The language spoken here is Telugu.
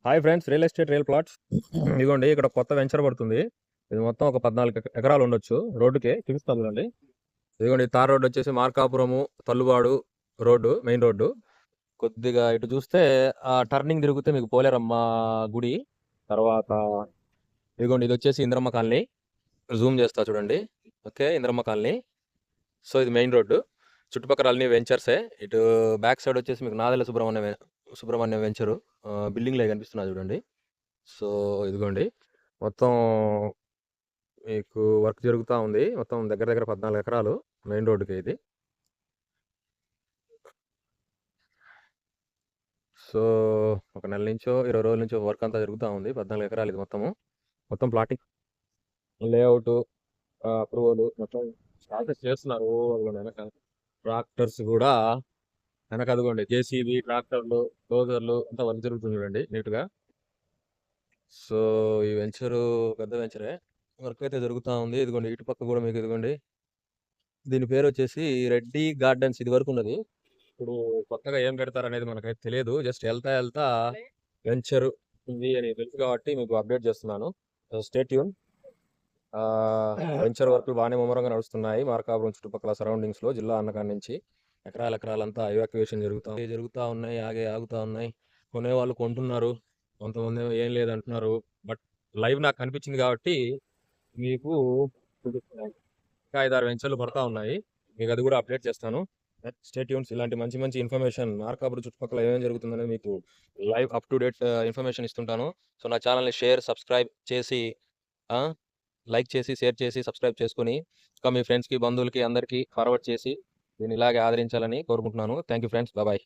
Hi friends, real estate real plots. ఇదిగోండి, ఇక్కడ కొత్త వెంచర్ పడుతుంది. ఇది మొత్తం ఒక 14 ఎకరాలు ఉండొచ్చు. రోడ్డుకి చూపిస్తాను చూడండి. ఇదిగోండి, తార్ రోడ్డు వచ్చేసి మార్కాపురము తల్లుబాడు రోడ్డు, మెయిన్ రోడ్డు. కొద్దిగా ఇటు చూస్తే ఆ టర్నింగ్ తిరిగితే మీకు పోలేరమ్మ గుడి. తర్వాత ఇదిగోండి, ఇది వచ్చేసి ఇంద్రమ్మ కాలనీ. జూమ్ చేస్తా చూడండి. Okay, Indiramma colony. సో ఇది మెయిన్ రోడ్డు, చుట్టుపక్కల అన్ని వెంచర్సే. ఇటు బ్యాక్ సైడ్ వచ్చేసి మీకు నాదెల్ల సుబ్రహ్మణ్యం వెంచరు బిల్డింగ్లే కనిపిస్తున్నా చూడండి. సో ఇదిగోండి, మొత్తం మీకు వర్క్ జరుగుతూ ఉంది. మొత్తం దగ్గర దగ్గర 14 ఎకరాలు మెయిన్ రోడ్డుకి ఇది. సో ఒక నెల నుంచో 20 రోజుల నుంచో వర్క్ అంతా జరుగుతూ ఉంది. 14 ఎకరాలు ఇది మొత్తం ప్లాటింగ్, లేఅవుట్, అప్రూవల్ మొత్తం ప్రాసెస్ చేస్తున్నారు. వెనక ట్రాక్టర్స్ కూడా వెనక అదిగోండి, జేసీబీ, ట్రాక్టర్లు, డోజర్లు అంతా వర్క్ జరుగుతుంది చూడండి నీట్గా. సో ఈ వెంచరు పెద్ద వెంచరే, వర్క్ అయితే జరుగుతూ ఉంది. ఇదిగోండి, ఇటు పక్క కూడా మీకు ఇదిగోండి, దీని పేరు వచ్చేసి రెడ్డి గార్డెన్స్. ఇది వరకు ఉన్నది, ఇప్పుడు కొత్తగా ఏం పెడతారు అనేది మనకైతే తెలియదు. జస్ట్ వెళ్తా వెంచర్ ఉంది అని తెలుసు కాబట్టి మీకు అప్డేట్ చేస్తున్నాను. Stay tune. వెంచర్ వర్క్లు బాగానే ముమ్మరంగా నడుస్తున్నాయి మార్కాపురం చుట్టుపక్కల సరౌండింగ్స్ లో. జిల్లా అన్నకాడ నుంచి ఎకరాలంతా ఎవాక్యుయేషన్ జరుగుతూ ఉన్నాయి, ఆగుతా ఉన్నాయి. కొనేవాళ్ళు కొంటున్నారు, కొంతమంది ఏం లేదంటున్నారు. బట్ లైవ్ నాకు కనిపించింది కాబట్టి మీకు ఇంకా 5-6 వెంచర్లు పడతా ఉన్నాయి. మీకు అది కూడా అప్డేట్ చేస్తాను. Stay tunes. ఇలాంటి మంచి మంచి ఇన్ఫర్మేషన్ మార్కాపురం చుట్టుపక్కల ఏమేం జరుగుతుందని మీకు live up to date information ఇస్తుంటాను. సో నా ఛానల్ని సబ్స్క్రైబ్ చేసి, లైక్ చేసి, షేర్ చేసి, సబ్స్క్రైబ్ చేసుకుని ఇంకా మీ ఫ్రెండ్స్కి, బంధువులకి అందరికీ ఫార్వర్డ్ చేసి దీన్ని ఇలాగే ఆదరించాలని కోరుకుంటున్నాను. Thank you friends, bye.